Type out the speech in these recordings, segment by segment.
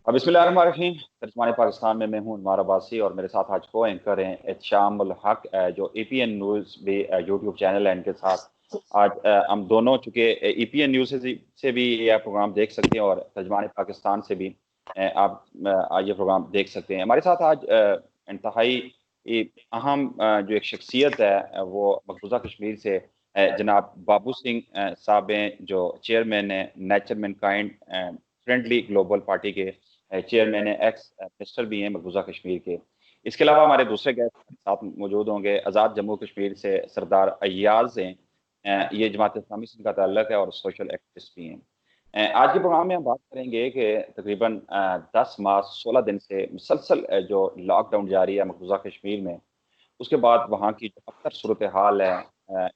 अब बिस्मिल्लाहिर्रहमानिर्रहीम। तर्जुमाने पाकिस्तान में मैं हूं उन्मार अब्बासी और मेरे साथ आज को एंकर हैं एहतशाम उल हक, जो ईपीएन न्यूज़ भी यूट्यूब चैनल है इनके साथ। आज हम दोनों चूँकि ईपीएन न्यूज़ से भी यह प्रोग्राम देख सकते हैं और तर्जुमाने पाकिस्तान से भी आप ये प्रोग्राम देख सकते हैं। हमारे साथ आज इंतहाई अहम जो एक शख्सियत है वो मकबूजा कश्मीर से जनाब बाबू सिंह साहब हैं, जो चेयरमैन है nature Mankind friendly global party के चेयरमैन है, एक्स मिनिस्टर भी हैं मकबूजा कश्मीर के। इसके अलावा हमारे दूसरे गेस्ट साथ मौजूद होंगे। आज़ाद जम्मू कश्मीर से सरदार अय्याज हैं, ये जमात इस्लामी से इनका ताल्लुक है और सोशल एक्टिविस्ट भी हैं। आज के प्रोग्राम में हम बात करेंगे कि तकरीबन 10 माह 16 दिन से मुसलसल जो लॉकडाउन जारी है मकबूजा कश्मीर में, उसके बाद वहाँ की जो अबतर सूरत हाल है,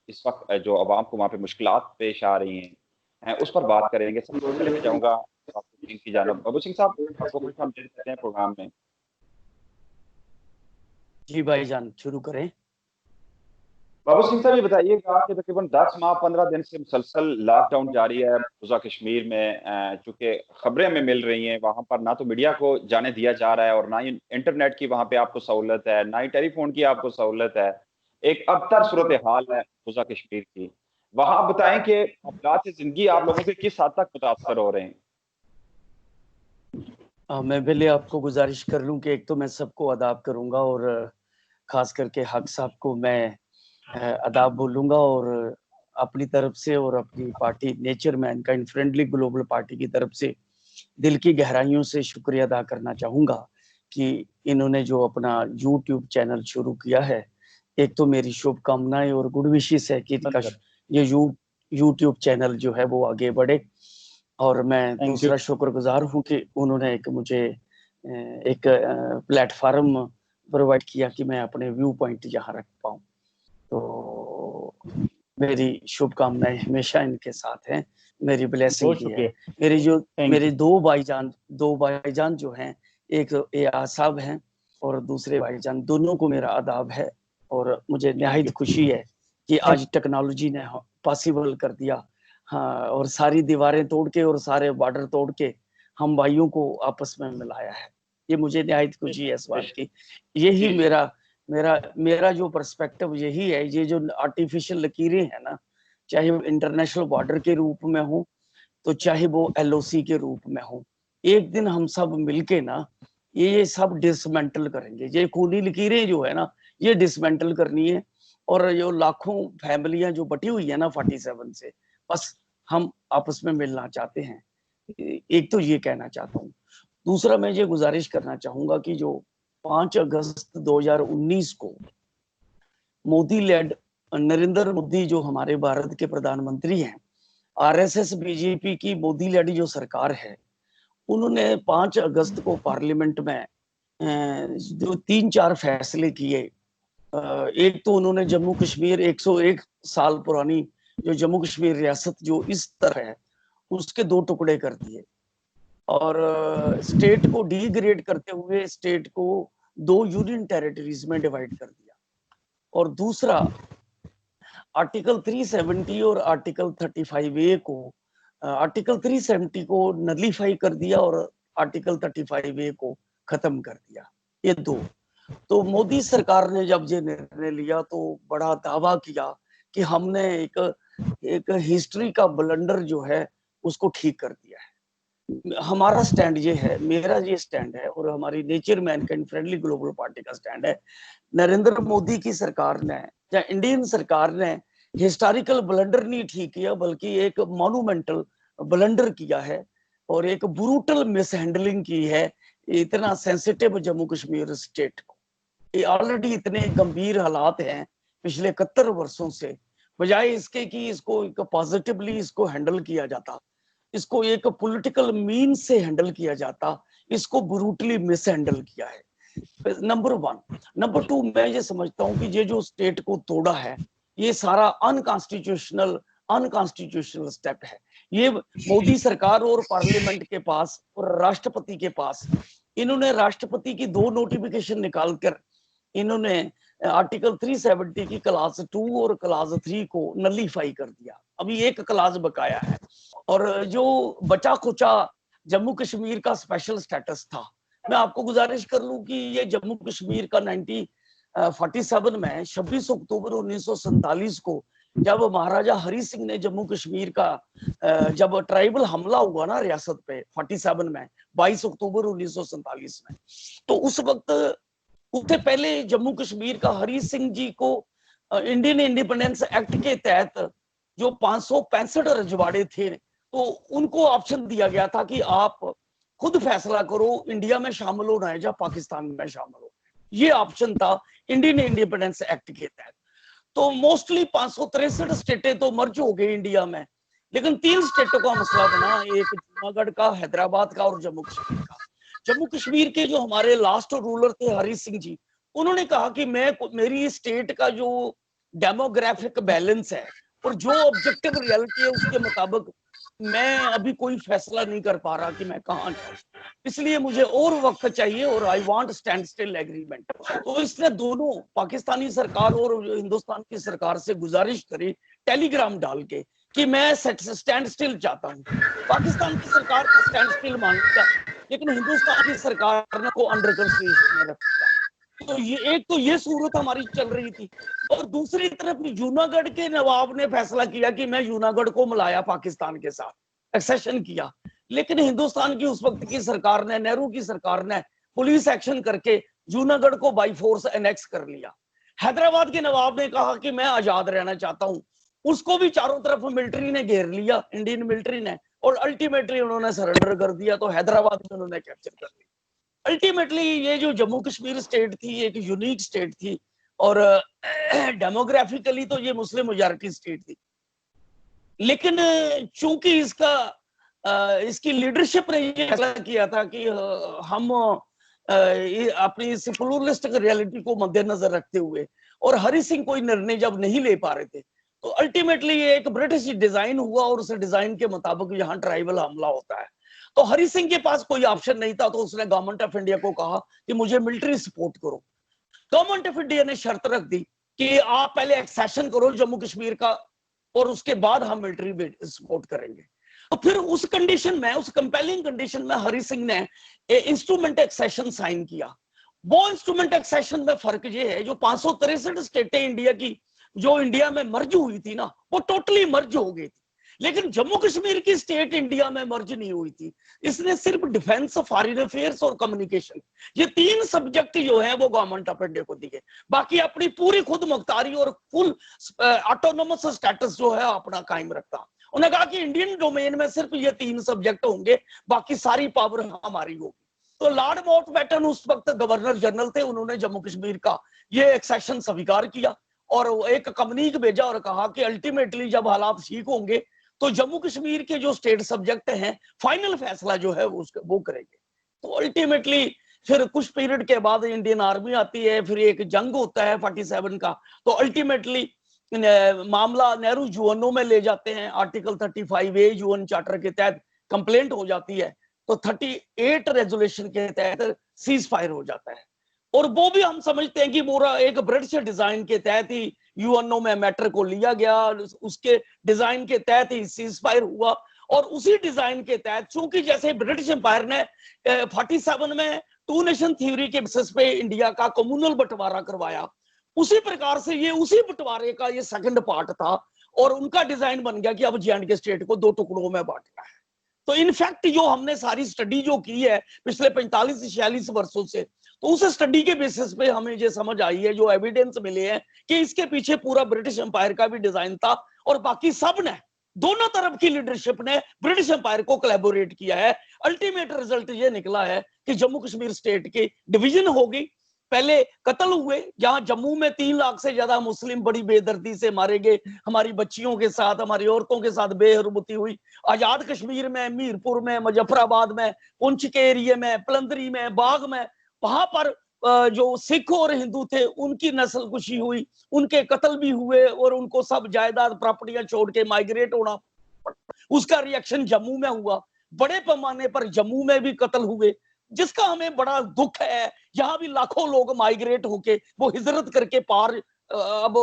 इस वक्त जो आवाम को वहाँ पे मुश्किलात पेश आ रही हैं, उस पर बात करेंगे। सबसे पहले मैं चाहूँगा बाबू सिंह की जानब। बाबू सिंह साहब, आपको खुशामदीद कहते हैं प्रोग्राम में। जी भाईजान, शुरू करें। बाबू सिंह साहब, ये बताइएगा कि तकरीबन 10 माह 15 दिन से मुसलसल लॉकडाउन जारी है मकबूजा कश्मीर में। चूंकि खबरें हमें मिल रही हैं, वहाँ पर ना तो मीडिया को जाने दिया जा रहा है और ना ही इंटरनेट की वहाँ पे आपको सहूलत है, ना ही टेलीफोन की आपको सहूलत है। एक अबतर सूरत हाल है मकबूजा कश्मीर की। वहाँ बताएं कि हालात जिंदगी आप लोगों के किस हद तक मुतासर हो रहे हैं। मैं पहले आपको गुजारिश कर लूं कि एक तो मैं सबको आदाब करूंगा और खास करके हक साहब को मैं आदाब बोलूंगा, और अपनी तरफ से और अपनी party nature Mankind friendly global party की तरफ से दिल की गहराइयों से शुक्रिया अदा करना चाहूंगा कि इन्होंने जो अपना यूट्यूब चैनल शुरू किया है। एक तो मेरी शुभकामनाएं और गुड विशेस है कि इनका ये यूट्यूब चैनल जो है वो आगे बढ़े, और मैं दूसरा शुक्रगुजार हूँ कि उन्होंने एक मुझे एक प्लेटफॉर्म प्रोवाइड किया कि मैं अपने व्यू पॉइंट यहाँ रख पाऊँ। तो मेरी शुभकामनाएं हमेशा इनके साथ हैं, मेरी ब्लेसिंग भी है। मेरे दो भाईजान जो हैं, एक एयाज साहब हैं और दूसरे भाईजान, दोनों को मेरा आदाब है। और मुझे निहायत खुशी है कि आज टेक्नोलॉजी ने पॉसिबल कर दिया, हाँ, और सारी दीवारें तोड़ के और सारे बॉर्डर तोड़ के हम भाइयों को आपस में मिलाया है। ये मुझे निहायत खुशी है इस बात की। यही मेरा मेरा मेरा जो पर्सपेक्टिव यही है। ये जो आर्टिफिशियल लकीरें हैं ना, चाहे वो इंटरनेशनल बॉर्डर के रूप में हो तो चाहे वो एलओसी के रूप में हो, एक दिन हम सब मिलके ना ये सब डिसमेंटल करेंगे। ये खूनी लकीरें जो है ना, ये डिसमेंटल करनी है। और जो लाखों फैमिलियां जो बटी हुई है ना 47 से, बस हम आपस में मिलना चाहते हैं। एक तो ये कहना चाहता हूँ। दूसरा, मैं ये गुजारिश करना चाहूंगा कि जो 5 अगस्त 2019 को मोदी लेड, नरेंद्र मोदी जो हमारे भारत के प्रधानमंत्री हैं, आरएसएस बीजेपी की मोदी लेड जो सरकार है, उन्होंने 5 अगस्त को पार्लियामेंट में जो 3-4 फैसले किए। एक तो उन्होंने जम्मू कश्मीर 101 साल पुरानी जो जम्मू कश्मीर रियासत जो इस तरह है, उसके 2 टुकड़े कर दिए और स्टेट को डिग्रेड करते हुए स्टेट को 2 यूनियन टेरिटरीज में डिवाइड कर दिया। और दूसरा, आर्टिकल 370 और आर्टिकल 35A को, आर्टिकल 370 को नलीफाई कर दिया और आर्टिकल 35A को खत्म कर दिया। ये 2। तो मोदी सरकार ने जब ये निर्णय लिया तो बड़ा दावा किया कि हमने एक हिस्ट्री का ब्लंडर जो है उसको ठीक कर दिया है। हमारा स्टैंड ये है, मेरा ये स्टैंड है और हमारी nature Mankind friendly global party का स्टैंड है, नरेंद्र मोदी की सरकार ने या इंडियन सरकार ने हिस्टोरिकल ब्लंडर नहीं ठीक किया, बल्कि एक मॉन्यूमेंटल ब्लंडर किया है और एक ब्रूटल मिसहैंडलिंग की है इतना सेंसिटिव जम्मू कश्मीर स्टेट को। ये ऑलरेडी इतने गंभीर हालात हैं पिछले 71 वर्षों से, बजाय इसके कि इसको पॉजिटिवली इसको हैंडल किया जाता, इसको एक पॉलिटिकल मीन से हैंडल किया जाता, इसको ब्रूटली मिस हैंडल किया है। नंबर 1। नंबर 2, मैं ये समझता हूँ कि ये जो स्टेट को तोड़ा है, ये सारा अनकॉन्स्टिट्यूशनल स्टेप है। ये मोदी सरकार और पार्लियामेंट के पास और राष्ट्रपति के पास, इन्होंने राष्ट्रपति की 2 नोटिफिकेशन निकालकर इन्होंने आर्टिकल 370 की क्लास 2 और क्लास 3 को नलीफाई कर दिया। अभी एक क्लास बकाया है और जो बचा खुचा जम्मू कश्मीर का स्पेशल स्टेटस था। मैं आपको गुजारिश कर लूं कि ये जम्मू कश्मीर का 1947 में 26 अक्टूबर 1947 को जब महाराजा हरि सिंह ने जम्मू कश्मीर का जब ट्राइबल हमला हुआ ना रियासत पे 47 में 22 अक्टूबर 1947 में, तो उस वक्त उससे पहले जम्मू कश्मीर का हरि सिंह जी को इंडियन इंडिपेंडेंस एक्ट के तहत जो 565 रजवाड़े थे, तो उनको ऑप्शन दिया गया था कि आप खुद फैसला करो इंडिया में शामिल होना है या पाकिस्तान में शामिल हो। ये ऑप्शन था इंडियन इंडिपेंडेंस एक्ट के तहत। तो मोस्टली 563 स्टेटें तो मर्ज हो गई इंडिया में, लेकिन 3 स्टेटों का मसला बना, एक जूनागढ़ का, हैदराबाद का और जम्मू कश्मीर का। जम्मू कश्मीर के जो हमारे लास्ट रूलर थे हरि सिंह जी, उन्होंने कहा कि मेरी स्टेट का जो डेमोग्राफिक बैलेंस है और जो ऑब्जेक्टिव रियलिटी है उसके मुताबिक मैं अभी कोई फैसला नहीं कर पा रहा कि मैं कहाँ जाऊँ, इसलिए मुझे और वक्त चाहिए और I want stand still agreement. तो इसने दोनों पाकिस्तानी सरकार और हिंदुस्तान की सरकार से गुजारिश करी टेलीग्राम डाल के कि मैं स्टैंड स्टिल चाहता हूँ। पाकिस्तान की सरकार का स्टैंड स्टिल मान लिया, लेकिन हिंदुस्तान की सरकार ने को अंडर कंसिडरेशन में रखा। तो ये सूरत हमारी चल रही थी। और दूसरी तरफ जूनागढ़ के नवाब ने फैसला किया कि मैं जूनागढ़ को मिलाया पाकिस्तान के साथ, एक्सेशन किया। लेकिन हिंदुस्तान की उस वक्त की सरकार ने, नेहरू की सरकार ने पुलिस एक्शन करके जूनागढ़ को बाई फोर्स एनेक्स कर लिया। हैदराबाद के नवाब ने कहा कि मैं आजाद रहना चाहता हूं, उसको भी चारों तरफ मिलिट्री ने घेर लिया, इंडियन मिलिट्री ने, और अल्टीमेटली उन्होंने सरेंडर कर दिया। तो हैदराबाद में उन्होंने कैप्चर कर लिया। अल्टीमेटली ये जो जम्मू कश्मीर स्टेट थी एक यूनिक स्टेट थी, और डेमोग्राफिकली तो ये मुस्लिम मेजॉरिटी स्टेट थी, लेकिन चूंकि इसकी लीडरशिप ने ये फैसला किया था कि हम अपनी प्लूरलिस्टिक रियलिटी को मद्देनजर रखते हुए, और हरि सिंह कोई निर्णय जब नहीं ले पा रहे थे, तो अल्टीमेटली ये एक ब्रिटिश डिजाइन हुआ और उस डिजाइन के मुताबिक यहाँ ट्राइबल हमला होता है। तो हरि सिंह के पास कोई ऑप्शन नहीं था, तो उसने गवर्नमेंट ऑफ इंडिया को कहा कि मुझे मिलिट्री सपोर्ट करो। गवर्नमेंट ऑफ इंडिया ने शर्त रख दी कि आप पहले एक्सेशन करो जम्मू कश्मीर का और उसके बाद हम मिलिट्री सपोर्ट करेंगे। तो फिर उस कंडीशन में, उस कंपेलिंग कंडीशन में हरि सिंह ने इंस्ट्रूमेंट एक्सेशन साइन किया। वो इंस्ट्रूमेंट एक्सेशन में फर्क ये है, जो 563 स्टेटें इंडिया की जो इंडिया में मर्ज हुई थी ना, वो टोटली मर्ज हो गई थी, लेकिन जम्मू कश्मीर की स्टेट इंडिया में मर्ज नहीं हुई थी। इसने सिर्फ डिफेंस, फॉरेन अफेयर्स और कम्युनिकेशन, ये 3 सब्जेक्ट जो है वो गवर्नमेंट ऑफ इंडिया को दिए। बाकी अपनी पूरी खुद मुख्तारी और फुल ऑटोनोमस स्टेटस जो है अपना कायम रखता। उन्होंने कहा कि इंडियन डोमेन में सिर्फ ये 3 सब्जेक्ट होंगे, बाकी सारी पावर हमारी होगी। तो लॉर्ड माउंटबेटन उस वक्त गवर्नर जनरल थे, उन्होंने जम्मू कश्मीर का ये एक्सेशन स्वीकार किया और एक कम्युनिक भेजा और कहा कि अल्टीमेटली जब हालात ठीक होंगे तो जम्मू कश्मीर के जो स्टेट सब्जेक्ट हैं फाइनल फैसला जो है वो करेंगे। तो अल्टीमेटली फिर कुछ पीरियड के बाद इंडियन आर्मी आती है, फिर एक जंग होता है 47 का, तो अल्टीमेटली मामला नेहरू यूएनओ में ले जाते हैं। आर्टिकल 35A यूएन चार्टर के तहत कंप्लेंट हो जाती है, तो 38 रेजोल्यूशन के तहत सीज फायर हो जाता है। और वो भी हम समझते हैं कि पूरा एक ब्रिटिश डिजाइन के तहत ही यूएनओ में मैटर को लिया गया, उसके डिजाइन के तहत ही सीज फायर हुआ। और उसी डिजाइन के तहत, चूंकि जैसे ब्रिटिश एम्पायर ने 47 में 2 नेशन थ्योरी के बेसिस पे इंडिया का कम्युनल बंटवारा करवाया, उसी प्रकार से ये उसी बंटवारे का ये सेकंड पार्ट था, और उनका डिजाइन बन गया कि अब J&K स्टेट को 2 टुकड़ों में बांटना है। तो इनफैक्ट जो हमने सारी स्टडी जो की है पिछले 45-46 वर्षों से, तो उस स्टडी के बेसिस पे हमें ये समझ आई है, जो एविडेंस मिले हैं, कि इसके पीछे पूरा ब्रिटिश एम्पायर का भी डिजाइन था, और बाकी सब ने, दोनों तरफ की लीडरशिप ने ब्रिटिश एम्पायर को कोलैबोरेट किया है। अल्टीमेट रिजल्ट ये निकला है कि जम्मू कश्मीर स्टेट की डिवीजन हो गई। पहले कत्ल हुए, जहां जम्मू में 3 लाख से ज्यादा मुस्लिम बड़ी बेदर्दी से मारे गए, हमारी बच्चियों के साथ, हमारी औरतों के साथ बेहरमती हुई। आजाद कश्मीर में, मीरपुर में, मुजफ्फराबाद में, पुंछ के एरिए में, पलंदरी में, बाग में, वहां पर जो सिख और हिंदू थे उनकी नस्ल कुशी हुई, उनके कत्ल भी हुए, और उनको सब जायदाद प्रॉपर्टियां छोड़ के माइग्रेट होना, उसका रिएक्शन जम्मू में हुआ। बड़े पैमाने पर जम्मू में भी कत्ल हुए, जिसका हमें बड़ा दुख है। यहाँ भी लाखों लोग माइग्रेट होके, वो हिजरत करके पार अब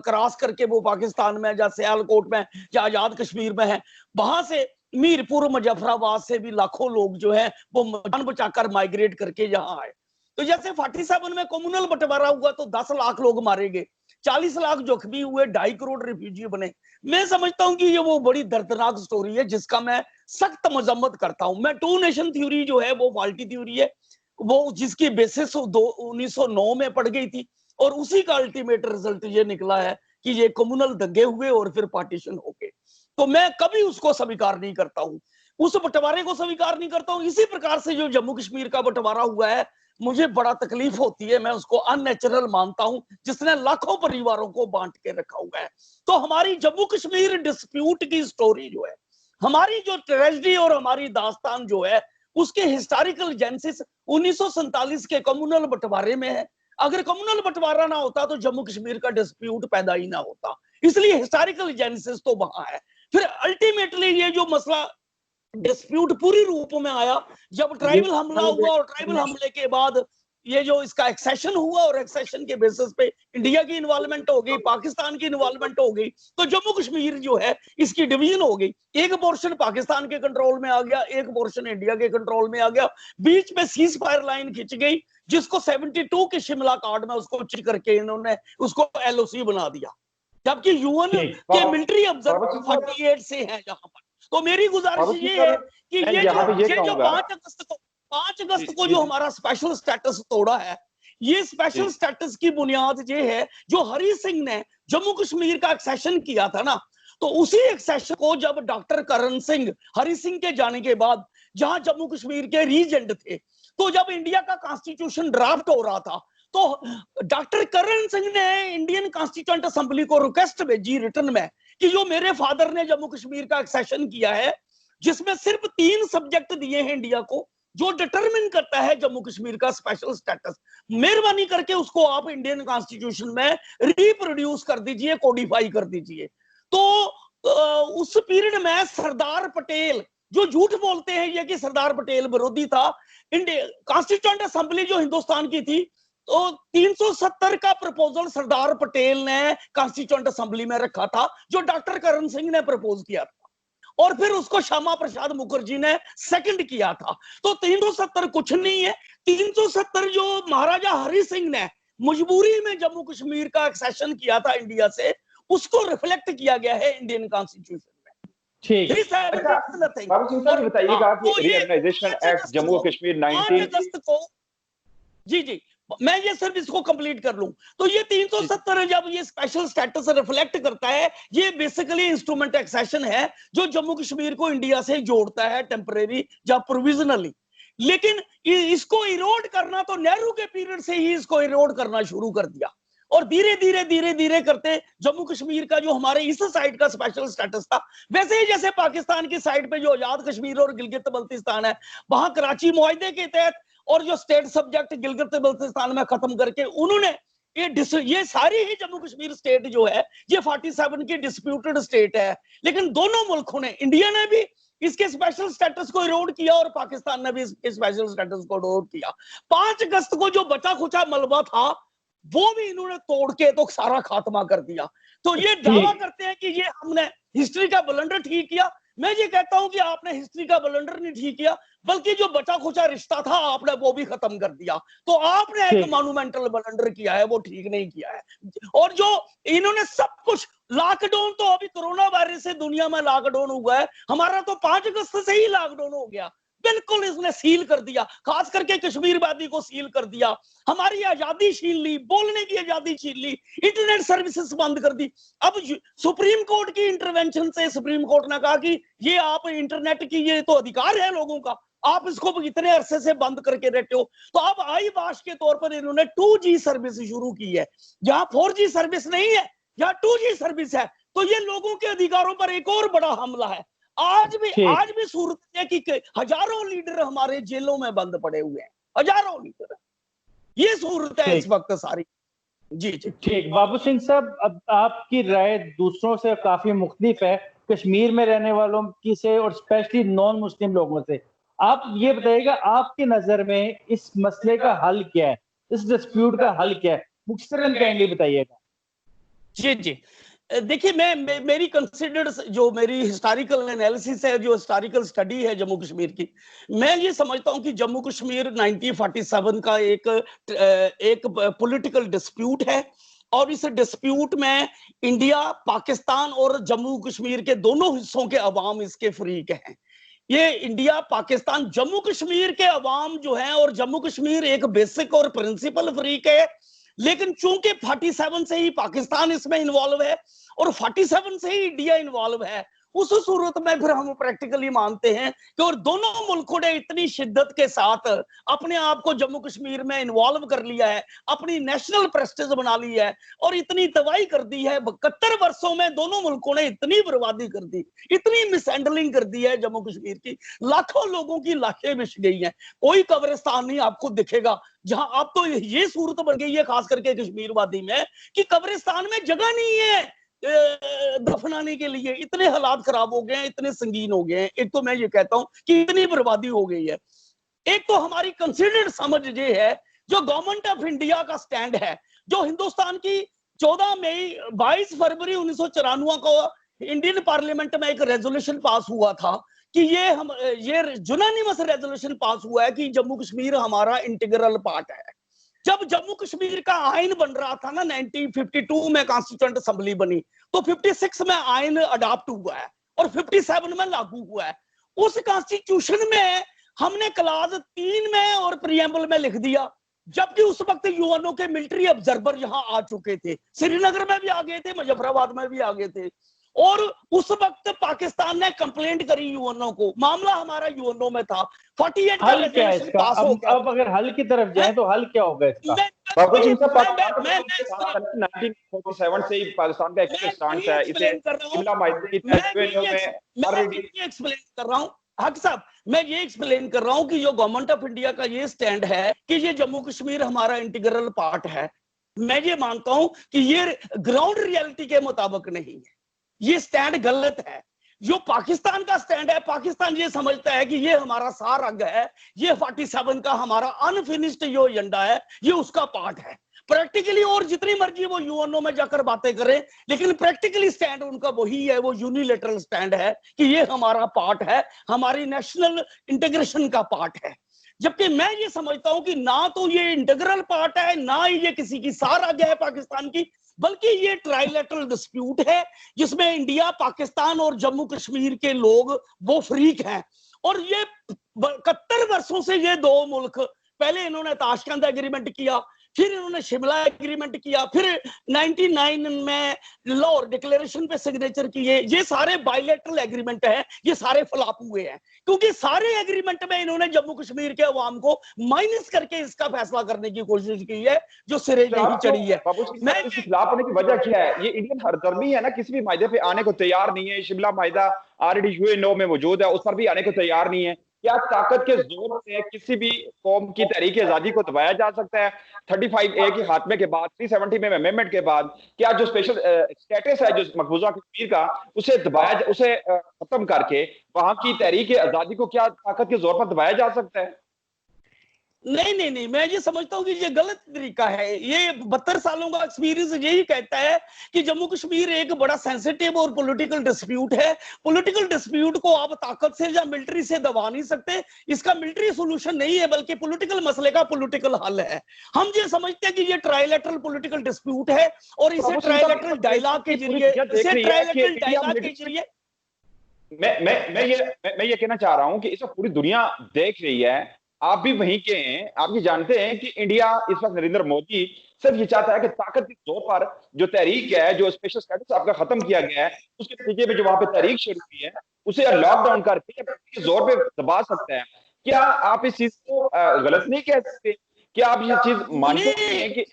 क्रॉस करके वो पाकिस्तान में या सियालकोट में या आजाद कश्मीर में है, वहां से मीरपुर मुजफ्फराबाद से भी लाखों लोग जो है वो जान बचाकर माइग्रेट करके यहाँ आए। तो जैसे 47 में कम्युनल बंटवारा हुआ तो 10 लाख लोग मारे गए, 40 लाख जोखमी हुए, 2.5 करोड़ रिफ्यूजी बने। मैं समझता हूं कि ये वो बड़ी दर्दनाक स्टोरी है जिसका मैं सख्त मजम्मत करता हूं। मैं 2 नेशन थ्योरी जो है वो फाल्टी थ्योरी है, वो जिसकी बेसिस 1909 में पड़ गई थी, और उसी का अल्टीमेट रिजल्ट ये निकला है कि ये कम्युनल दंगे हुए और फिर पार्टीशन हो गए। तो मैं कभी उसको स्वीकार नहीं करता हूं, उस बंटवारे को स्वीकार नहीं करता हूं। इसी प्रकार से जो जम्मू कश्मीर का बंटवारा हुआ है, मुझे बड़ा तकलीफ होती है, मैं उसको अननेचुरल मानता हूं, जिसने लाखों परिवारों को बांट के रखा हुआ है। तो हमारी जम्मू कश्मीर डिस्प्यूट की स्टोरी जो है, हमारी जो ट्रेजेडी और हमारी दास्तान जो है, उसके हिस्टोरिकल जेनेसिस 1947 के कम्युनल बंटवारे में है। अगर कम्युनल बंटवारा ना होता तो जम्मू कश्मीर का डिस्प्यूट पैदा ही ना होता, इसलिए हिस्टोरिकल जेनेसिस तो वहां है। फिर अल्टीमेटली ये जो मसला डिस्प्यूट पूरी रूप में आया जब ट्राइबल हमला हुआ, और ट्राइबल हमले के बाद ये जो इसका एक्सेशन हुआ, और एक्सेशन के बेसिस पे इंडिया की इन्वॉल्वमेंट हो गई, पाकिस्तान की इन्वॉल्वमेंट हो गई, तो जम्मू कश्मीर जो है इसकी डिवीजन हो गई। एक पोर्शन पाकिस्तान के कंट्रोल में आ गया, एक पोर्शन इंडिया के कंट्रोल में आ गया, बीच में सीज फायर लाइन खिंच गई, जिसको 72 के शिमला कार्ड में उसको चिट करके इन्होंने उसको LOC बना दिया, जबकि यूएन के मिलिट्री ऑब्जर्वर 48 से हैं यहाँ पर। तो मेरी गुजारिश ये है कि ये जो 5 अगस्त को जो हमारा स्पेशल स्टेटस तोड़ा है, ये स्पेशल स्टेटस की बुनियाद ये है, जो हरि सिंह ने जम्मू कश्मीर का एक्सेशन किया था ना, तो उसी एक्सेशन को जब डॉक्टर करण सिंह, हरि सिंह के जाने के बाद, जहां जम्मू कश्मीर के रीजेंट थे, तो जब इंडिया का कॉन्स्टिट्यूशन ड्राफ्ट हो रहा था, तो डॉक्टर करण सिंह ने इंडियन कॉन्स्टिट्यूएंट असेंबली को रिक्वेस्ट भेजी रिटर्न में कि जो मेरे फादर ने जम्मू कश्मीर का एक्सेशन किया है, जिसमें सिर्फ 3 सब्जेक्ट दिए हैं इंडिया को, जो डिटरमिन करता है जम्मू कश्मीर का स्पेशल स्टेटस, मेहरबानी करके उसको आप इंडियन कॉन्स्टिट्यूशन में रिप्रोड्यूस कर दीजिए, कोडिफाई कर दीजिए। तो उस पीरियड में सरदार पटेल, जो झूठ बोलते हैं ये कि सरदार पटेल विरोधी था, इंडिया कॉन्स्टिट्यूएंट असेंबली जो हिंदुस्तान की थी, तो 370 का प्रपोजल सरदार पटेल ने कॉन्स्टिट्यूएंट असेंबली में रखा था, जो डॉक्टर करण सिंह ने प्रपोज किया था, और फिर उसको श्यामा प्रसाद मुखर्जी ने सेकंड किया था। तो 370 कुछ नहीं है, 370 जो महाराजा हरि सिंह ने मजबूरी में जम्मू कश्मीर का एक्सेशन किया था इंडिया से, उसको रिफ्लेक्ट किया गया है इंडियन कॉन्स्टिट्यूशन में। ठीक, बताइएगा कि रीऑर्गेनाइजेशन एक्ट जम्मू कश्मीर 19 अगस्त को, जी मैं ये सिर्फ इसको कंप्लीट कर लूं, तो ये 370 जब ये स्पेशल स्टेटस रिफ्लेक्ट करता है, ये बेसिकली इंस्ट्रूमेंट एक्सेशन है जो जम्मू कश्मीर को इंडिया से जोड़ता है टेम्परेरी या प्रोविजनली। लेकिन इसको इरोड करना तो नेहरू के पीरियड से ही इसको इरोड करना शुरू कर दिया, और धीरे धीरे करते जम्मू कश्मीर का जो हमारे इस साइड का स्पेशल स्टेटस था, वैसे ही जैसे पाकिस्तान की साइड पे जो आजाद कश्मीर और गिलगित बल्तिस्तान है, वहां कराची मुआहदे के तहत और जो स्टेट सब्जेक्ट गिलगित बल्तिस्तान में खत्म करके उन्होंने ये सारी ही जम्मू कश्मीर स्टेट जो है ये 47 की डिस्प्यूटेड स्टेट है। लेकिन दोनों मुल्कों ने, इंडिया ने भी इसके स्पेशल स्टेटस को इरोड किया और पाकिस्तान ने भी इसके स्पेशल स्टेटस को इरोड किया। 5 अगस्त को जो बचा खुचा मलबा था वो भी इन्होंने तोड़ के तो सारा खात्मा कर दिया। तो ये दावा करते हैं कि ये हमने हिस्ट्री का ब्लंडर ठीक किया। मैं ये कहता हूं कि आपने हिस्ट्री का ब्लंडर नहीं ठीक किया, बल्कि जो बचा खुचा रिश्ता था आपने वो भी खत्म कर दिया। तो आपने एक मॉन्यूमेंटल ब्लंडर किया है, वो ठीक नहीं किया है। और जो इन्होंने सब कुछ, लॉकडाउन तो अभी कोरोना वायरस से दुनिया में लॉकडाउन हुआ है, हमारा तो 5 अगस्त से ही लॉकडाउन हो गया। बिल्कुल इसने सील कर दिया, खास करके कश्मीर वादी को सील कर दिया, हमारी आजादी छीन ली, बोलने की आजादी छीन ली, इंटरनेट सर्विसेज बंद कर दी। अब सुप्रीम कोर्ट की इंटरवेंशन से सुप्रीम कोर्ट ने कहा कि ये आप इंटरनेट की, ये तो अधिकार है लोगों का, आप इसको इतने अरसे से बंद करके रहते हो। तो अब आई बाश के तौर पर इन्होंने 2G सर्विस शुरू की है, जहां 4G सर्विस नहीं है, जहां 2G सर्विस है। तो ये लोगों के अधिकारों पर एक और बड़ा हमला है। आज भी सूरत है कि हजारों लीडर हमारे जेलों में बंद पड़े हुए हैं, हजारों लीडर। ये सूरत है इस वक्त सारी। जी ठीक। बाबू सिंह साहब, अब आपकी राय दूसरों से काफी मुख्तलिफ है, कश्मीर में रहने वालों की से और स्पेशली नॉन मुस्लिम लोगों से। आप ये बताइएगा, आपकी नजर में इस मसले का हल क्या है, इस डिस्प्यूट का हल क्या है, मुख्तसरन काइंडली बताइएगा। जी देखिए मेरी कंसिडर्ड जो मेरी हिस्टोरिकल एनालिसिस है, जो हिस्टोरिकल स्टडी है जम्मू कश्मीर की, मैं ये समझता हूं कि जम्मू कश्मीर 1947 का एक पॉलिटिकल डिस्प्यूट है, और इस डिस्प्यूट में इंडिया, पाकिस्तान और जम्मू कश्मीर के दोनों हिस्सों के अवाम इसके फरीक हैं। ये इंडिया, पाकिस्तान, जम्मू कश्मीर के अवाम जो है, और जम्मू कश्मीर एक बेसिक और प्रिंसिपल फरीक है, लेकिन चूंकि 47 से ही पाकिस्तान इसमें इन्वॉल्व है और 47 से ही इंडिया इन्वॉल्व है, उस सूरत में फिर हम प्रैक्टिकली मानते हैं कि और दोनों मुल्कों ने इतनी शिद्दत के साथ अपने आप को जम्मू कश्मीर में इन्वॉल्व कर लिया है, अपनी नेशनल प्रेस्टीज बना ली है और इतनी तबाही कर दी है। 71 वर्षों में दोनों मुल्कों ने इतनी बर्बादी कर दी, इतनी मिसहैंडलिंग कर दी है जम्मू कश्मीर की, लाखों लोगों की लाशें बिछ गई हैं, कोई कब्रिस्तान नहीं आपको दिखेगा जहां। अब तो ये सूरत बन गई है खास करके कश्मीर वादी में कि कब्रिस्तान में जगह नहीं है दफनाने के लिए। इतने हालात खराब हो गए हैं, इतने संगीन हो गए हैं। एक तो मैं ये कहता हूं कि इतनी बर्बादी हो गई है। एक तो हमारी कंसिडर्ड समझ ये है, जो गवर्नमेंट ऑफ इंडिया का स्टैंड है, जो हिंदुस्तान की 22 फरवरी 1994 को इंडियन पार्लियामेंट में एक रेजोल्यूशन पास हुआ था कि ये यूनानिमस रेजोल्यूशन पास हुआ है कि जम्मू कश्मीर हमारा इंटीग्रल पार्ट है। जब जम्मू कश्मीर का आइन बन रहा था ना, 1952 में कॉन्स्टिट्यूएंट असेंबली बनी, तो 56 में आइन अडॉप्ट हुआ है और 57 में लागू हुआ है। उस कॉन्स्टिट्यूशन में हमने क्लाज 3 में और प्रियम्बल में लिख दिया, जबकि उस वक्त यूएनओ के मिलिट्री ऑब्जर्वर यहां आ चुके थे, श्रीनगर में भी आ गए थे, मुजफ्फराबाद में भी आ गए थे, और उस वक्त पाकिस्तान ने कंप्लेंट करी यूएनओ को, मामला हमारा यूएनओ में था। 48 हल क्या है इसका? अब अगर हल की तरफ जाए तो हल क्या होगा इसका? 1947 से ही पाकिस्तान का एक स्टांस है, इसे शिमला माइते की एक्सप्लेन कर रहा हूं हक साहब, मैं ये एक्सप्लेन कर रहा हूं कि जो गवर्नमेंट ऑफ इंडिया का ये स्टैंड है कि ये जम्मू कश्मीर हमारा इंटीग्रल पार्ट है, मैं ये मानता हूं कि ये ग्राउंड रियलिटी के मुताबिक नहीं है, ये स्टैंड गलत है। जो पाकिस्तान का स्टैंड है, पाकिस्तान ये समझता है कि ये हमारा सार रंग है, ये 47 का हमारा अनफिनिश्ड जो एजेंडा है ये उसका पार्ट है प्रैक्टिकली, और जितनी मर्जी वो यूएनओ में जाकर बातें करें, लेकिन प्रैक्टिकली स्टैंड उनका वही है, वो यूनिलेटरल स्टैंड है कि ये हमारा पार्ट है, हमारी नेशनल इंटीग्रेशन का पार्ट है। जबकि मैं ये समझता हूं कि ना तो ये इंटीग्रल पार्ट है, ना ये किसी की सार आज्ञा है पाकिस्तान की, बल्कि ये ट्राइलेटरल डिस्प्यूट है जिसमें इंडिया, पाकिस्तान और जम्मू कश्मीर के लोग वो फ्रीक हैं। और ये 71 वर्षों से ये दो मुल्क, पहले इन्होंने ताशकंद एग्रीमेंट किया, फिर इन्होंने शिमला एग्रीमेंट किया, फिर 99 में लाहौर डिक्लेरेशन पे सिग्नेचर किए, ये सारे बायलैटरल एग्रीमेंट हैं, ये सारे फ्लॉप हुए हैं क्योंकि सारे एग्रीमेंट में इन्होंने जम्मू कश्मीर के अवाम को माइनस करके इसका फैसला करने की कोशिश की है जो सिरे नहीं चढ़ी है। मैं इस खिलाफ होने की वजह क्या है? ये इंडियन हरदर्मी है ना, किसी भी मायदे पे आने को तैयार नहीं है। शिमला मायदा ऑलरेडी यूएनओ में मौजूद है, उस पर भी आने को तैयार नहीं है। क्या ताकत के जोर से किसी भी कौम की तहरीक आजादी को दबाया जा सकता है? 35A के खात्मे के बाद, 370 में अमेंडमेंट के बाद, क्या जो स्पेशल स्टेटस है जो मकबूजा कश्मीर का, उसे दबाया, उसे खत्म करके वहां की तहरीक आजादी को क्या ताकत के जोर पर दबाया जा सकता है? नहीं, मैं ये समझता हूँ कि ये गलत तरीका है। ये 72 सालों का एक्सपीरियंस यही कहता है कि जम्मू कश्मीर एक बड़ा सेंसिटिव और पॉलिटिकल डिस्प्यूट है। पॉलिटिकल डिस्प्यूट को आप ताकत से या मिलिट्री से दबा नहीं सकते, इसका मिलिट्री सोल्यूशन नहीं है बल्कि पॉलिटिकल मसले का पॉलिटिकल हल है। हम ये समझते हैं कि ये ट्राइलेटरल पॉलिटिकल डिस्प्यूट है और इसे ट्राइलेटरल डायलॉग के जरिए मैं ये कहना चाह रहा हूं कि इसे पूरी दुनिया देख रही है, आप भी वहीं के हैं। आप ये जानते हैं कि इंडिया इस वक्त नरेंद्र मोदी सिर्फ ये चाहता है कि ताकत के जोर पर जो तहरीक है, जो स्पेशल स्टेटस आपका खत्म किया गया है, उसके नतीजे में जो वहां पे तहरीक शुरू हुई है उसे लॉकडाउन करके जोर पे दबा सकता है। क्या आप इस चीज को गलत नहीं कह सकते? क्या आप ये चीज मानते हैं कि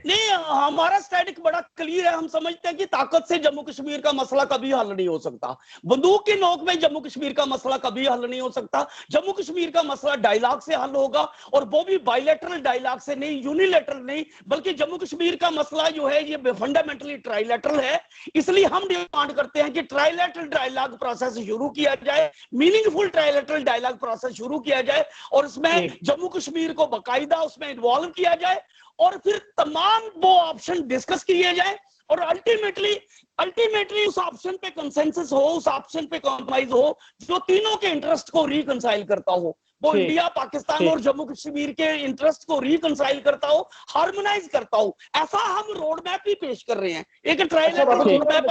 नहीं, हमारा स्टैटिक बड़ा क्लियर है। हम समझते हैं कि ताकत से जम्मू कश्मीर का मसला कभी हल नहीं हो सकता, बंदूक की नोक में जम्मू कश्मीर का मसला कभी हल नहीं हो सकता। जम्मू कश्मीर का मसला डायलॉग से हल होगा और वो भी बायलैटरल डायलॉग से नहीं, यूनिलैटरल नहीं, बल्कि जम्मू कश्मीर का मसला जो है ये फंडामेंटली ट्राइलैटरल है। इसलिए हम डिमांड करते हैं कि ट्राइलैटरल डायलॉग प्रोसेस शुरू किया जाए, मीनिंगफुल ट्राइलैटरल डायलॉग प्रोसेस शुरू किया जाए और इसमें जम्मू कश्मीर को बाकायदा उसमें इन्वॉल्व किया जाए और फिर तमाम वो ऑप्शन डिस्कस किए जाए और अल्टीमेटली उस ऑप्शन पे कंसेंसस हो, उस ऑप्शन पे कॉम्प्रोमाइज हो जो तीनों के इंटरेस्ट को रिकंसाइल करता हो। वो इंडिया, पाकिस्तान और जम्मू कश्मीर के इंटरेस्ट को रिकंसाइल करता हो, हार्मोनाइज करता हो। ऐसा हम रोड मैप ही पेश कर रहे हैं, एक ट्रायल रोड मैप।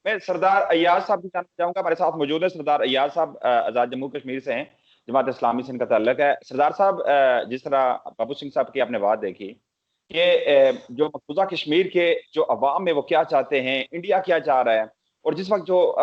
मैं सरदार अय्याज साहब की जानना चाहूंगा, हमारे साथ मौजूद है सरदार अय्याज साहब, आजाद जम्मू कश्मीर से हैं, जमात इस्लामी से इनका ताल्लुक है। सरदार साहब, जिस तरह बाबू सिंह साहब की आपने बात देखी कि जो मकबूजा कश्मीर के जो अवाम है वो क्या चाहते हैं, इंडिया क्या चाह रहा है, और जिस वक्त जो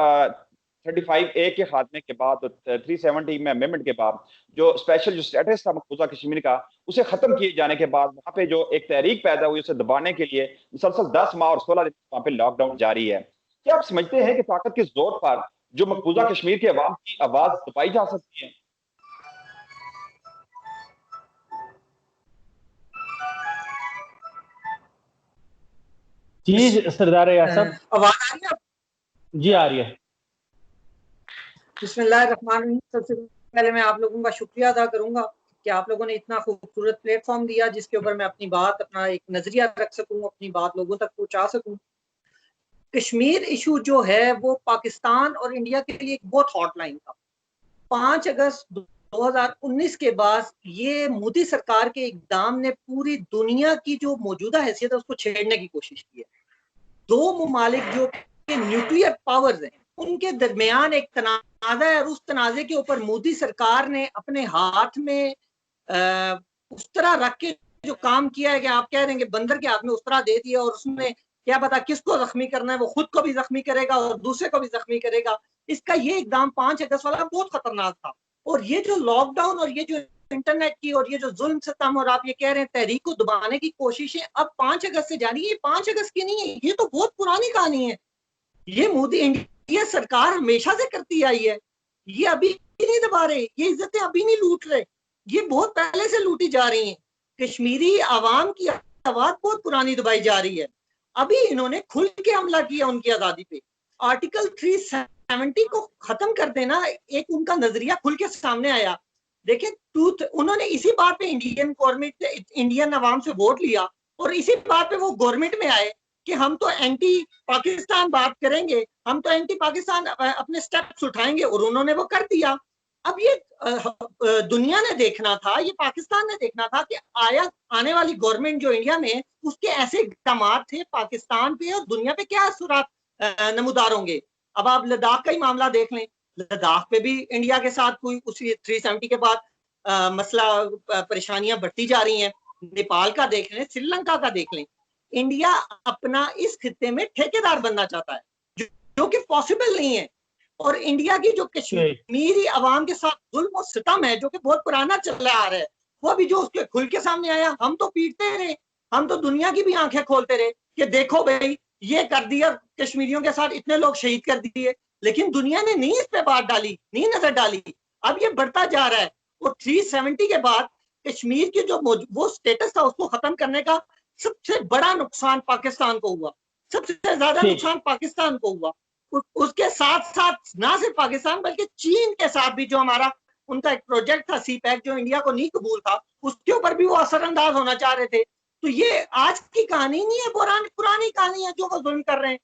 35A के खात्मे के बाद, 370 में अमेंडमेंट के बाद जो स्पेशल जो स्टेटस था मकबूजा कश्मीर का, उसे खत्म किए जाने के बाद वहाँ पे जो एक तहरीक पैदा हुई उसे दबाने के लिए मुसलसल 10 माह और 16 दिन वहाँ पे लॉकडाउन जारी है। क्या आप समझते हैं कि ताकत के जोर पर जो मकबूजा कश्मीर के अवाम की आवाज दबाई जा सकती है? जी सरदार अय्याज साहब, आवाज आ रही है? जी आ रही है। बिस्मिल्लाहिर्रहमानिर्रहीम। सबसे पहले मैं आप लोगों का शुक्रिया अदा करूंगा कि आप लोगों ने इतना खूबसूरत प्लेटफॉर्म दिया जिसके ऊपर मैं अपनी बात, अपना एक नजरिया रख सकूं, अपनी बात लोगों तक पहुंचा सकूं। कश्मीर इशू जो है वो पाकिस्तान और इंडिया के लिए एक बहुत हॉटलाइन था। 5 अगस्त 2019 के बाद ये मोदी सरकार के इकदाम ने पूरी दुनिया की जो मौजूदा हैसियत है उसको छेड़ने की कोशिश की है। दो ममालिक जो न्यूक्लियर पावर्स हैं उनके दरमियान एक तनाज़ा है और उस तनाज़े के ऊपर मोदी सरकार ने अपने हाथ में उस तरह रख के जो काम किया है कि आप कह रहे हैं कि बंदर के हाथ में उस तरह दे दिया और उसमें क्या पता किसको जख्मी करना है, वो खुद को भी जख्मी करेगा और दूसरे को भी जख्मी करेगा। इसका ये इकदाम 5 अगस्त वाला बहुत खतरनाक था। और ये जो लॉकडाउन और ये जो इंटरनेट की और ये जो जुल्म सितम और आप ये कह रहे हैं तहरीक को दबाने की कोशिशें अब 5 अगस्त से जारी है, 5 अगस्त की नहीं है, ये तो बहुत पुरानी कहानी है। ये मोदी इंडिया सरकार हमेशा से करती आई है। ये अभी नहीं दबा रहे, ये इज्जतें अभी नहीं लूट रहे, ये बहुत पहले से लूटी जा रही हैं। कश्मीरी आवाम की आवाज बहुत पुरानी दबाई जा रही है। अभी इन्होंने खुल के हमला किया उनकी आजादी पे। आर्टिकल 370 को खत्म कर देना एक उनका नजरिया खुल के सामने आया। देखिए उन्होंने इसी बात पे इंडियन गवर्नमेंट, इंडियन अवाम से वोट लिया और इसी बात पे वो गवर्नमेंट में आए कि हम तो एंटी पाकिस्तान बात करेंगे, हम तो एंटी पाकिस्तान अपने स्टेप्स उठाएंगे और उन्होंने वो कर दिया। अब ये दुनिया ने देखना था, ये पाकिस्तान ने देखना था कि आने वाली गवर्नमेंट जो इंडिया में उसके ऐसे इक़दाम थे पाकिस्तान पे और दुनिया पे क्या असरात नमूदार होंगे। अब आप लद्दाख का ही मामला देख लें, लद्दाख पे भी इंडिया के साथ कोई उसी 370 के बाद मसला परेशानियां बढ़ती जा रही हैं। नेपाल का देख लें, श्रीलंका का देख लें। इंडिया अपना इस खित्ते में ठेकेदार बनना चाहता है जो कि पॉसिबल नहीं है। और इंडिया की जो कश्मीरी अवाम के साथ जुल्म और सितम है जो कि बहुत पुराना चल आ रहा है, वो अभी जो उसके खुल के सामने आया, हम तो पीटते रहे, हम तो दुनिया की भी आंखें खोलते रहे कि देखो भाई ये कर दिया, कश्मीरियों के साथ इतने लोग शहीद कर दिए, लेकिन दुनिया ने नहीं इस पे बात डाली, नहीं नजर डाली। अब ये बढ़ता जा रहा है और 370 के बाद कश्मीर की जो वो स्टेटस था उसको खत्म करने का सबसे बड़ा नुकसान पाकिस्तान को हुआ, सबसे ज्यादा नुकसान पाकिस्तान को हुआ। उसके साथ साथ ना सिर्फ पाकिस्तान बल्कि चीन के साथ भी जो हमारा उनका एक प्रोजेक्ट था CPEC जो इंडिया को नहीं कबूल था, उसके ऊपर भी वो असरअंदाज होना चाह रहे थे। तो ये आज की कहानी नहीं है, पुरानी कहानी है जो वो जुल्म कर रहे हैं।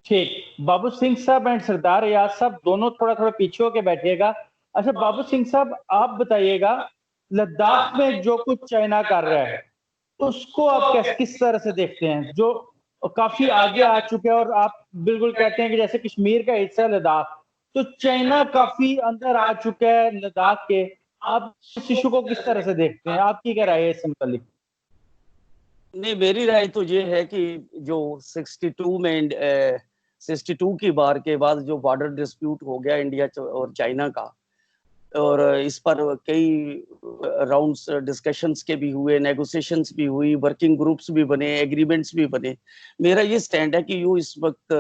ठीक, बाबू सिंह साहब एंड सरदार अय्याज साहब दोनों थोड़ा थोड़ा पीछे होके बैठिएगा। अच्छा बाबू सिंह साहब, आप बताइएगा लद्दाख में जो कुछ चाइना कर रहा है उसको आप किस तरह से देखते हैं, जो काफी आगे आ चुके हैं और आप बिल्कुल कहते हैं कि जैसे कश्मीर का हिस्सा लद्दाख, तो चाइना काफी अंदर आ चुका है लद्दाख के। आप इस इशू को किस तरह से देखते हैं, आपकी क्या राय है इस मुतालिक? नहीं, मेरी राय तो ये है कि जो 62 की बार के बाद जो बॉर्डर डिस्प्यूट हो गया इंडिया और चाइना का, और इस पर कई राउंड्स डिस्कशंस के भी हुए, नेगोशिएशंस भी हुई, वर्किंग ग्रुप्स भी बने, एग्रीमेंट्स भी बने। मेरा ये स्टैंड है कि यो इस वक्त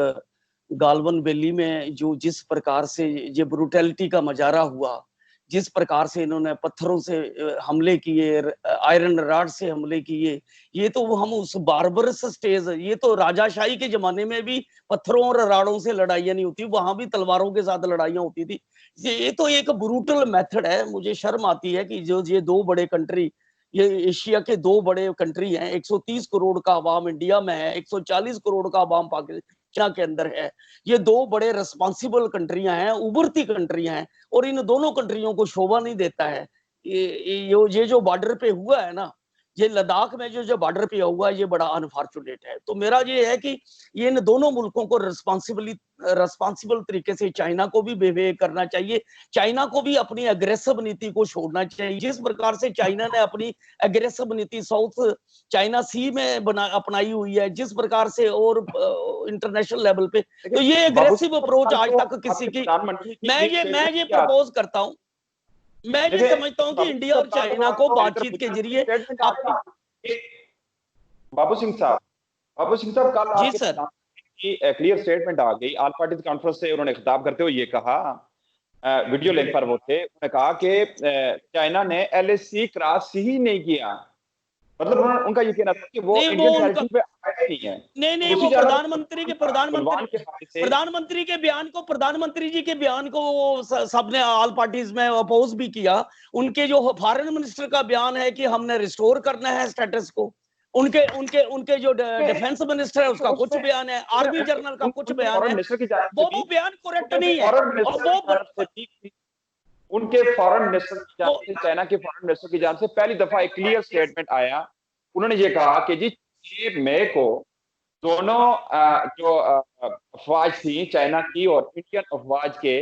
गालवन वैली में जो जिस प्रकार से ये ब्रूटैलिटी का मजारा हुआ, जिस प्रकार से इन्होंने पत्थरों से हमले किए, आयरन रॉड से हमले किए, ये तो हम उस बार्बरस स्टेज, ये तो राजाशाही के जमाने में भी पत्थरों और राड़ों से लड़ाइयां नहीं होती, वहां भी तलवारों के साथ लड़ाइयां होती थी। ये तो एक ब्रूटल मेथड है। मुझे शर्म आती है कि जो ये दो बड़े कंट्री ये एशिया के दो बड़े कंट्री हैं, 130 करोड़ का आवाम इंडिया में है, 140 करोड़ का आवाम पाकिस्तान के अंदर है। ये दो बड़े रिस्पॉन्सिबल कंट्रियां हैं, उभरती कंट्रियां हैं, और इन दोनों कंट्रियों को शोभा नहीं देता है ये जो बॉर्डर पे हुआ है ना, ये लद्दाख में जो बॉर्डर पे हुआ, ये बड़ा अनफॉर्चुनेट है। तो मेरा ये है कि ये इन दोनों मुल्कों को रिस्पॉन्सिबल तरीके से चाइना को भी बिहेव करना चाहिए, चाइना को भी अपनी एग्रेसिव नीति को छोड़ना चाहिए। जिस प्रकार से चाइना ने अपनी एग्रेसिव नीति साउथ चाइना सी में अपनाई हुई है, जिस प्रकार से, और इंटरनेशनल लेवल पे, तो ये एग्रेसिव अप्रोच आज तक किसी की, मैं ये प्रपोज करता हूँ, मैं ये समझता हूं कि इंडिया और चाइना को बातचीत के जरिए बाबू सिंह साहब कल जी सर की क्लियर स्टेटमेंट आ गई ऑल पार्टीज कॉन्फ्रेंस से। उन्होंने खिताब करते हुए ये कहा, वीडियो लिंक पर वो थे, उन्होंने कहा कि चाइना ने LAC क्रॉस ही नहीं किया। मतलब उनका ये कहना था कि वो इंडियन टेरिटरी पे आया नहीं है। नहीं, वो प्रधानमंत्री के बयान को, प्रधानमंत्री जी के बयान को सबने ऑल पार्टीज में अपोज भी किया। उनके जो फॉरेन मिनिस्टर का बयान है कि हमने रिस्टोर करना है स्टेटस को, उनके जो डिफेंस मिनिस्टर है उसका कुछ बयान है, आर्मी जनरल का कुछ बयान है, वो बयान करेक्ट नहीं है। उनके फॉरेन मिनिस्टर की जान से, चाइना के फॉरेन मिनिस्टर की जान से पहली दफा एक क्लियर स्टेटमेंट आया। उन्होंने ये कहा कि जी 6 मई को दोनों जो अफवाज थी चाइना की और इंडियन अफवाज के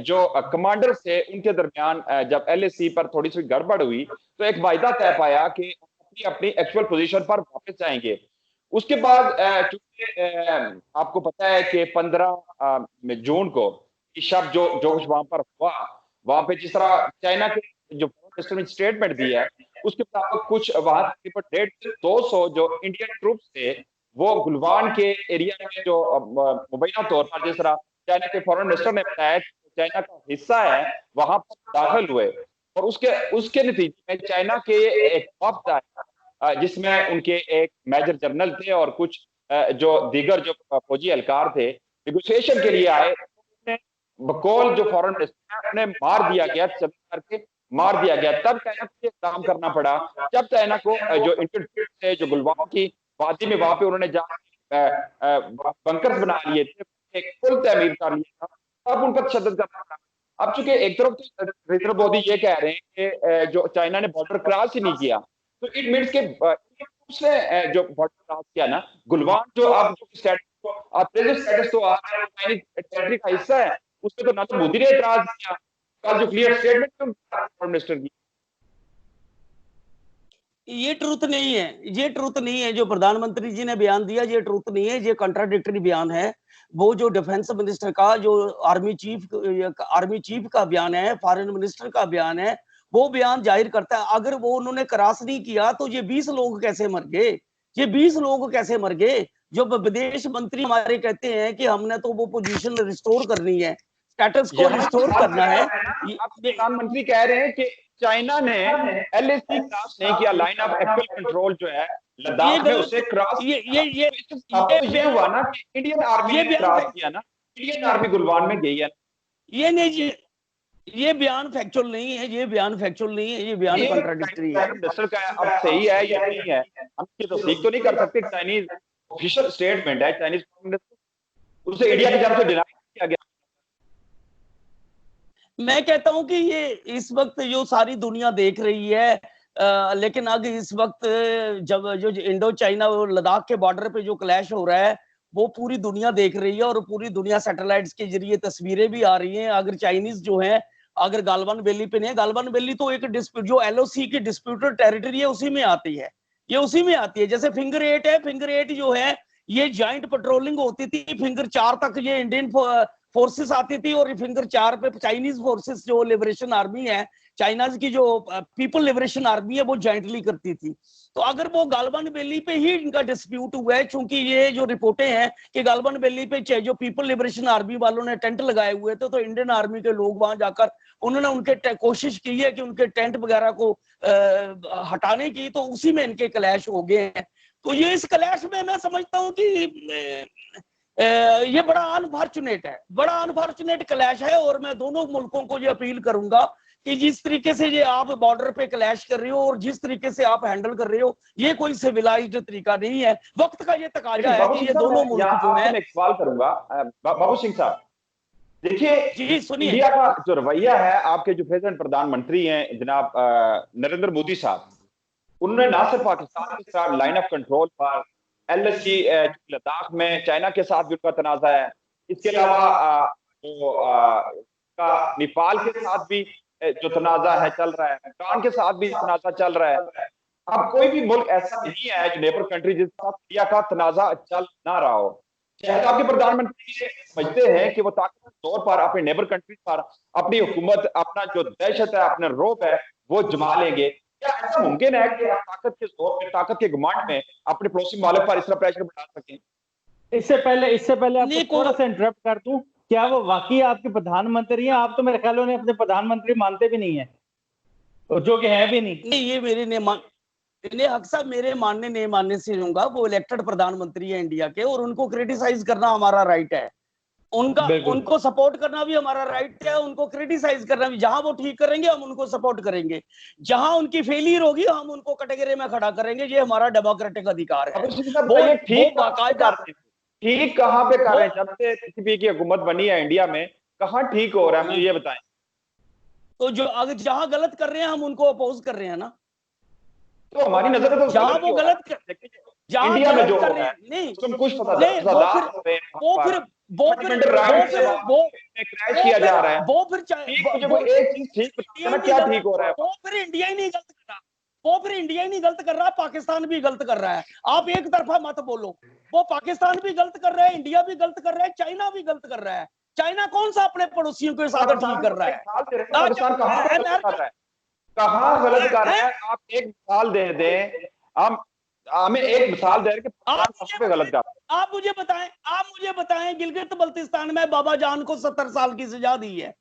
जो कमांडर थे, उनके दरमियान जब LAC पर थोड़ी सी गड़बड़ हुई तो एक वायदा तय पाया कि अपनी एक्चुअल पोजीशन पर वापस जाएंगे। उसके बाद चूंकि आपको पता है कि 15 जून को शब जो कुछ वहां पर हुआ, वहां पे जिस तरह चाइना के जो मिनिस्टर ने स्टेटमेंट दी है उसके मुताबिक कुछ वहां 150-200 जो इंडियन ट्रूप्स थे वो गुलवान के एरिया में जो मुबैना तौर पर, जिस तरह चाइना के फॉरेन मिनिस्टर ने बताया चाइना का हिस्सा है, वहां पर दाखिल हुए। और उसके नतीजे में चाइना के एक वफ्द आया जिसमें उनके एक मेजर जनरल थे और कुछ जो दीगर जो फौजी एहलकार थे नेगोशिएशन के लिए आए। बकौल जो फॉरेन मिनिस्टर है उन्हें मार दिया गया, करके मार दिया गया। तब चाइना को काम करना पड़ा, जब चाइना को जो इंडियन थे जो गुलवान की वादी में वहां पे उन्होंने बंकर्स बना लिए थे, एक पुल तमीर कर लिया था, तब उन पर तशद्दुद करना पड़ा। अब चूंकि एक तरफ तो नरेंद्र मोदी ये कह रहे हैं कि जो चाइना ने बॉर्डर क्रॉस ही नहीं किया, तो इट मीन्स के उसने जो बॉर्डर क्रॉस किया ना, गुलवान जो अब स्टेटस तो टेरिटरी का हिस्सा है, उसपे तो ना तो मोदी ने एतराज किया, कल जो क्लियर स्टेटमेंट मिनिस्टर की, ये ट्रूथ नहीं है जो प्रधानमंत्री जी ने बयान दिया, ये ट्रूथ नहीं है, ये कंट्राडिक्टरी बयान है। वो जो डिफेंस मिनिस्टर का, जो आर्मी चीफ का बयान है, फॉरेन मिनिस्टर का बयान है, वो बयान जाहिर करता है अगर वो उन्होंने क्रॉस नहीं किया तो ये 20 लोग कैसे मर गए। जो विदेश मंत्री हमारे कहते हैं कि हमने तो वो पोजीशन रिस्टोर करनी है, स्टेटस को रिस्टोर करना है। प्रधानमंत्री कह रहे हैं कि चाइना ने LAC क्रॉस नहीं किया, लाइन ऑफ एक्चुअल कंट्रोल जो है लद्दाख में उसे क्रॉस, ये हुआ ना कि इंडियन आर्मी ने क्रॉस किया ना, इंडियन आर्मी गुलवान में गई है। ये बयान फैक्चुअल नहीं है, ये बयान कॉन्ट्राडिक्टरी है। मिनिस्टर का अब सही है या नहीं है, हम ये तो सीख तो नहीं कर सकते। चाइनीज ऑफिशियल स्टेटमेंट है, चाइनीज उसे इंडिया की तरफ से डिनाई किया गया। मैं कहता हूं कि ये इस वक्त जो सारी दुनिया देख रही है, लेकिन अगर इस वक्त जब जो इंडो चाइना और लद्दाख के बॉर्डर पे जो क्लैश हो रहा है वो पूरी दुनिया देख रही है, और पूरी दुनिया सैटेलाइट्स के जरिए तस्वीरें भी आ रही हैं। अगर चाइनीज जो है, अगर गालवान वैली पे नहीं, गालवान वैली तो एक डिस्प्यूट जो LOC की डिस्प्यूटेड टेरिटरी है उसी में आती है, ये उसी में आती है। जैसे फिंगर 8 है, फिंगर 8 जो है ये जॉइंट पेट्रोलिंग होती थी, फिंगर 4 तक ये इंडियन फोर्सेस आती थी, और फिंगर 4 पे चाइनीज फोर्सेस जो लिबरेशन आर्मी है, चाइना की जो पीपल लिबरेशन आर्मी है, वो जॉइंटली करती थी। तो अगर वो गालवान वैली पे ही इनका डिस्प्यूट हुआ है, चूंकि ये जो रिपोर्टें हैं कि गालवान वैली पे जो पीपल लिबरेशन आर्मी वालों ने टेंट लगाए हुए थे, तो इंडियन आर्मी के लोग वहां जाकर उन्होंने उनके कोशिश की है कि उनके टेंट वगैरह को हटाने की, तो उसी में इनके क्लैश हो गए हैं। तो ये इस क्लैश में मैं समझता हूँ कि ये बड़ा अनफॉर्चुनेट है, बड़ा अनफॉर्चुनेट क्लैश है। और मैं दोनों मुल्कों को ये अपील करूंगा कि जिस तरीके से ये आप बॉर्डर पे क्लैश कर रहे हो और जिस तरीके से आप हैंडल कर रहे हो, ये कोई सिविलाइज्ड तरीका नहीं है। वक्त का ये तकाजा है कि ये दोनों मुल्क जो है। एक सवाल करूंगा बाबू सिंह साहब, देखिए जी सुनिए, इंडिया का जो रवैया है, आपके जो प्रेसिडेंट प्रधानमंत्री हैं जनाब नरेंद्र मोदी साहब, उन्होंने ना सिर्फ पाकिस्तान के साथ लाइन ऑफ कंट्रोल पर LAC लद्दाख में चाइना के साथ भी उनका तनाजा है, इसके अलावा नेपाल के साथ भी जो तनाजा है चल रहा है, भूटान के साथ भी तनाजा चल रहा है। अब कोई भी मुल्क ऐसा नहीं है जो नेबर कंट्री जिसके साथ इंडिया का तनाजा चल ना रहा हो। शायद आपके प्रधानमंत्री समझते हैं कि वो ताकत के तौर पर अपने नेबर कंट्री पर अपनी हुकूमत, अपना जो दहशत है, अपना रौब है, वो जमा लेंगे। क्या ऐसा मुमकिन है कि आप ताकत के जोर पे, ताकत के घमंड में अपने पड़ोसी मुल्क पर इस तरह प्रेशर बढ़ा सकें? इससे पहले आपको थोड़ा सा इंटरप्ट कर दूं, क्या वो वाकई आपके प्रधानमंत्री हैं? आप तो मेरे ख्याल में अपने प्रधानमंत्री मानते भी नहीं है, जो कि है भी नहीं। ये मेरे ने हक साहब मेरे मानने नहीं मानने से होगा, वो इलेक्टेड प्रधानमंत्री है इंडिया के, और उनको क्रिटिसाइज करना हमारा राइट है, उनको सपोर्ट करना भी हमारा राइट है, उनको क्रिटिसाइज करना भी। जहां वो ठीक करेंगे हम उनको सपोर्ट करेंगे, जहां उनकी फेलियर होगी हम उनको कैटेगरी में खड़ा करेंगे। ये हमारा डेमोक्रेटिक अधिकार है। ठीक कहां पे कर रहे हैं? जब से पीसीपी की हुकूमत बनी है इंडिया में, कहां ठीक हो रहा है, मुझे ये बताएं। तो जो अगर जहां गलत कर रहे हैं हम उनको अपोज कर रहे हैं ना, तो हमारी नजर में तो जहां वो गलत इंडिया में जो कर रहे हैं नहीं, तुम कुछ पता किया जा रहा है, वो फिर एक चीज ठीक बताना, क्या ठीक हो रहा है? वो फिर इंडिया ही नहीं गलत कर रहा, वो फिर इंडिया ही नहीं गलत कर रहा, पाकिस्तान भी गलत कर रहा है। आप एक तरफा मत बोलो, वो पाकिस्तान भी गलत कर रहा है, इंडिया भी गलत कर रहा है, चाइना भी गलत कर रहा है। चाइना कौन सा अपने पड़ोसियों के साथ ठीक कर रहा है? पाकिस्तान कहां गलत कर रहा है? आप एक मिसाल दे दें, हमें एक मिसाल दे कि पाकिस्तान पे गलत कर रहा है। आप मुझे बताएं गिलगित बल्तिस्तान में बाबा जान को 70 साल की सजा दी है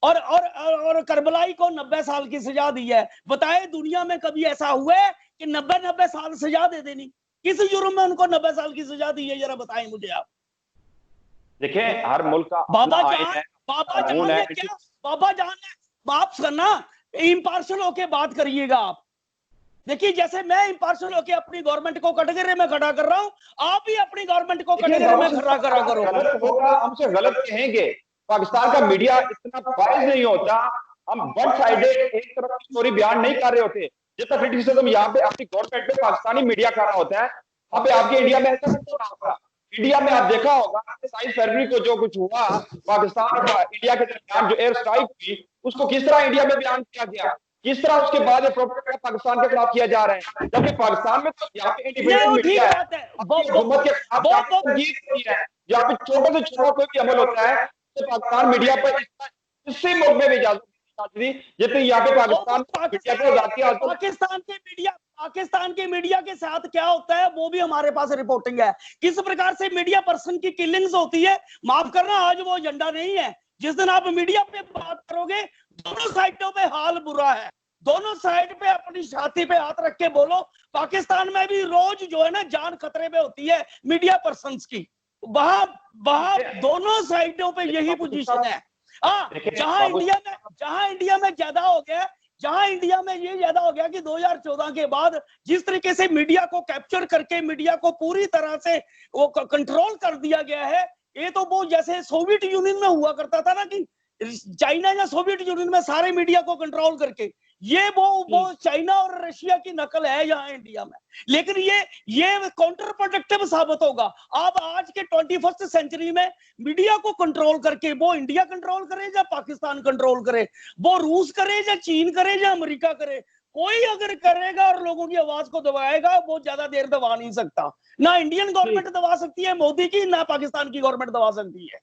और करबलाई को 90 साल की सजा दी है। बताए दुनिया में कभी ऐसा हुआ है कि 90 साल सजा दे देनी? किस जुर्म में उनको 90 साल की सजा दी है, जरा बताएं मुझे आप। देखें, हर मुल्क का बाबा जान है, बाप करना इम्पार्शल होके बात करिएगा आप। देखिए, जैसे मैं इम्पार्शल होके अपनी गवर्नमेंट को कैटेगरी में खड़ा कर रहा हूं, आप भी अपनी गवर्नमेंट को कैटेगरी में खड़ा करा करो। हमसे गलत कहेंगे, पाकिस्तान का मीडिया इतना बाइज नहीं होता, हम वन साइडेड एक तरफ की स्टोरी बयान नहीं कर रहे होते। जितना क्रिटिसिज्म यहाँ पे अपनी गवर्नमेंट पे पाकिस्तानी मीडिया कर रहा होता है, वहां पे आपके इंडिया में ऐसा नहीं होगा। इंडिया में आप देखा होगा 27 फरवरी को जो कुछ हुआ पाकिस्तान और इंडिया के दरमियान, जो एयर स्ट्राइक हुई, उसको किस तरह इंडिया में बयान किया गया, किस तरह उसके बाद प्रोपेगेंडा पाकिस्तान के खिलाफ किया जा रहा है, जबकि पाकिस्तान में तो यहाँ पे इंडिपेंडेंट मीडिया है, हुकूमत के खिलाफ है। यहाँ पे छोटे से छोटा कोई भी अमल होता है तो पाकिस्तान मीडिया पर इससे मुल्क में भी इजाजत जितनी यहाँ पे पाकिस्तान के मीडिया के साथ क्या होता है वो भी हमारे पास रिपोर्टिंग है। किस प्रकार से मीडिया पर्सन की किलिंग्स होती है। माफ करना, आज वो एजेंडा नहीं है। जिस दिन आप मीडिया पे बात करोगे, दोनों साइडों पे हाल बुरा है, दोनों साइड पे अपनी छाती पे हाथ रख के बोलो। पाकिस्तान में भी रोज जो है ना जान खतरे में होती है मीडिया पर्संस की। वहां दोनों साइडों पे यही पोजीशन है। जहां इंडिया में ज्यादा हो गया, जहां इंडिया में ये ज्यादा हो गया कि 2014 के बाद जिस तरीके से मीडिया को कैप्चर करके मीडिया को पूरी तरह से वो कंट्रोल कर दिया गया है। ये तो वो जैसे सोवियत यूनियन में हुआ करता था ना, कि चाइना या सोवियत यूनियन में सारे मीडिया को कंट्रोल करके, ये वो चाइना और रशिया की नकल है यहाँ इंडिया में। लेकिन ये काउंटर प्रोडक्टिव साबित होगा। आप आज के 21st सेंचुरी में मीडिया को कंट्रोल करके वो इंडिया कंट्रोल करे या पाकिस्तान कंट्रोल करे, वो रूस करे या चीन करे या अमेरिका करे, कोई अगर करेगा और लोगों की आवाज को दबाएगा, वो ज्यादा देर दबा नहीं सकता। ना इंडियन गवर्नमेंट दबा सकती है मोदी की, ना पाकिस्तान की गवर्नमेंट दबा सकती है।